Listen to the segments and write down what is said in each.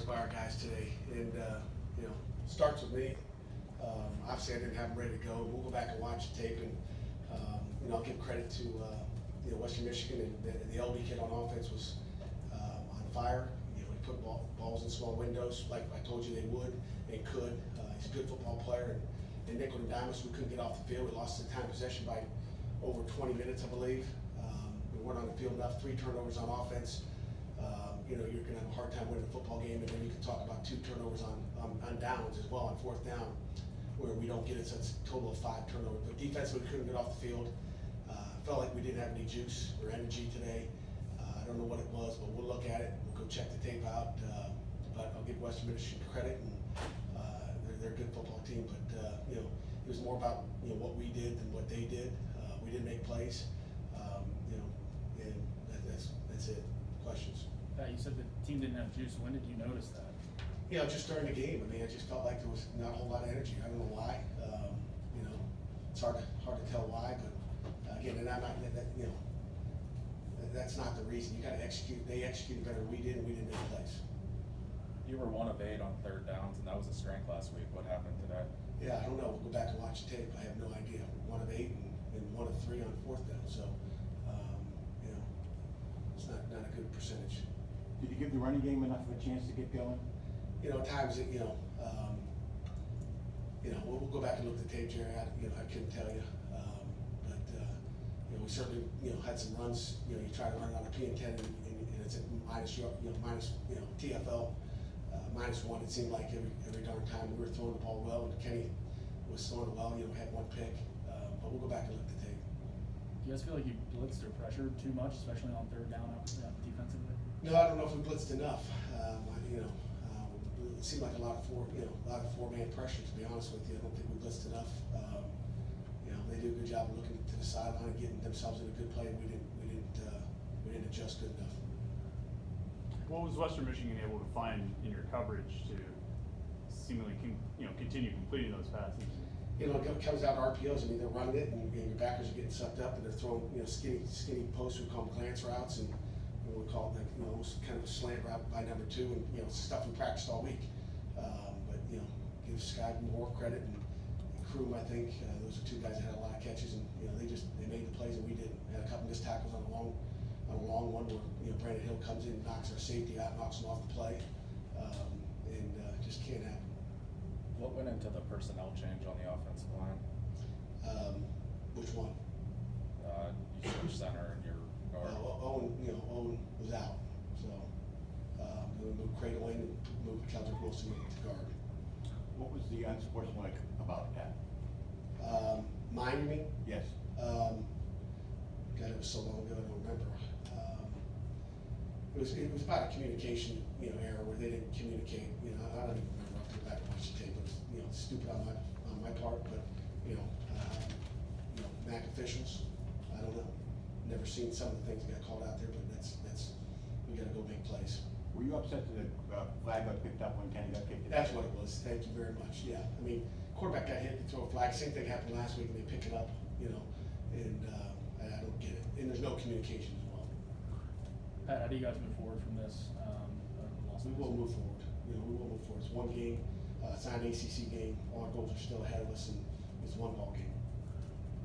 efforts by our guys today, and starts with me. Obviously, I didn't have them ready to go. We'll go back and watch the tape, and I'll give credit to Western Michigan, and the LB kid on offense was on fire. He put balls in small windows, like I told you they would and could. He's a good football player, and Nickel and Dimas, we couldn't get off the field. We lost the time possession by over 20 minutes, I believe. We weren't on the field enough. 3 turnovers on offense. You're going to have a hard time winning a football game, and then you can talk about 2 turnovers on downs as well, on 4th down, where we don't get it, so it's a total of 5 turnovers. But defensively, we couldn't get off the field. Felt like we didn't have any juice or energy today. I don't know what it was, but we'll look at it. We'll go check the tape out. But I'll give Western Michigan credit, and they're a good football team. But it was more about what we did than what they did. We didn't make plays, and that's it. Questions? You said the team didn't have juice. When did you notice that? Just during the game. I mean, I just felt like there was not a whole lot of energy. I don't know why. It's hard to tell why, but again, and I'm not that's not the reason. You got to execute. They executed better than we did, and we didn't make plays. You were 1 of 8 on 3rd downs, and that was a strength last week. What happened today? Yeah, I don't know. We'll go back and watch the tape. I have no idea. 1 of 8 and 1 of 3 on 4th down. So, it's not a good percentage. Did you give the running game enough of a chance to get going? At times, we'll go back and look at the tape, Jerry. I couldn't tell you. We certainly, had some runs. You try to run it on a P&10, and it's at minus TFL -1. It seemed like every darn time we were throwing the ball well, and Kenny was throwing it well. Had 1 pick, but we'll go back and look at the tape. Do you guys feel like you blitzed or pressured too much, especially on 3rd down defensively? No, I don't know if we blitzed enough. It seemed like a lot of 4-man pressure. To be honest with you, I don't think we blitzed enough. They do a good job of looking to the sideline and getting themselves in a good play. We didn't adjust good enough. What was Western Michigan able to find in your coverage to seemingly continue completing those passes? It comes out to RPOs. I mean, they're running it, and your backers are getting sucked up, and they're throwing skinny posts. We call them glance routes, and we call it almost kind of a slant route by number 2, and stuff we practiced all week. But give Sky more credit, and Kroom, I think those are 2 guys that had a lot of catches, and they made the plays, and we didn't. We had a couple missed tackles on a long one where Brandon Hill comes in, knocks our safety out, knocks him off the play, and just can't happen. What went into the personnel change on the offensive line? Which one? You switched center and your guard. Owen was out, so we moved Cradle in and moved Celtic Wilson to guard. What was the unsportsmanlike about that? Mine, you mean? Yes. God, it was so long ago, I don't remember. It was about a communication error where they didn't communicate. I don't even remember. I'll go back and watch the tape. It was stupid on my part, but MAC officials, I don't know. Never seen some of the things that got called out there, but that's we got to go make plays. Were you upset that the flag got picked up when Kenny got kicked? That's what it was. Thank you very much. Yeah, I mean, quarterback got hit, they throw a flag. Same thing happened last week, and they pick it up. And I don't get it. And there's no communication as well. Pat, how do you guys move forward from this? We will move forward. We will move forward. It's 1 game. It's not an ACC game. All our goals are still ahead of us, and it's 1 ball game.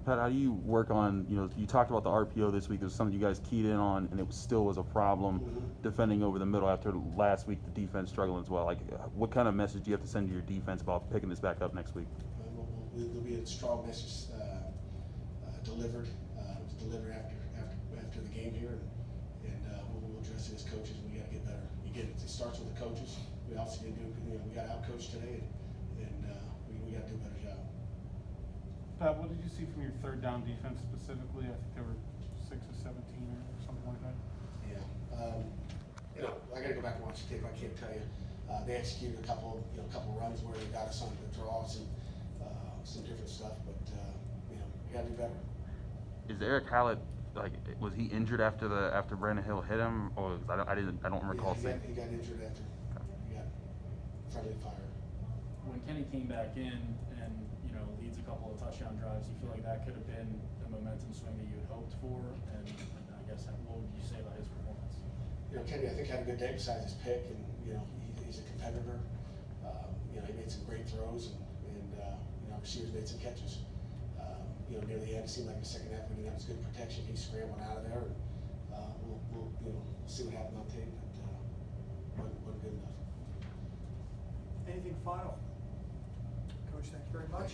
Pat, how do you work on, you talked about the RPO this week. It was something you guys keyed in on, and it still was a problem defending over the middle after last week, the defense struggling as well. Like, what kind of message do you have to send to your defense about picking this back up next week? There'll be a strong message delivered. It was delivered after the game here, and we'll address it as coaches. We got to get better. It starts with the coaches. We obviously didn't do. We got out-coached today, and we got to do a better job. Pat, what did you see from your 3rd down defense specifically? I think they were 6 of 17 or something like that. Yeah, I got to go back and watch the tape. I can't tell you. They executed a couple runs where they got us on the draws and some different stuff, but we got to do better. Is Eric Hallett, was he injured after Brandon Hill hit him, or I don't recall seeing? He got injured after he got friendly fire. When Kenny came back in and leads a couple of touchdown drives, you feel like that could have been the momentum swing that you had hoped for? And I guess what would you say about his performance? Kenny, I think, had a good day besides his pick, and he's a great throws, and you know, our receivers made some catches. You know, near the end, it seemed like the second half we didn't have as good protection. He scrambled out of there, and we'll you know, see what happened on tape, but wasn't good enough. Anything final? Coach, thank you very much.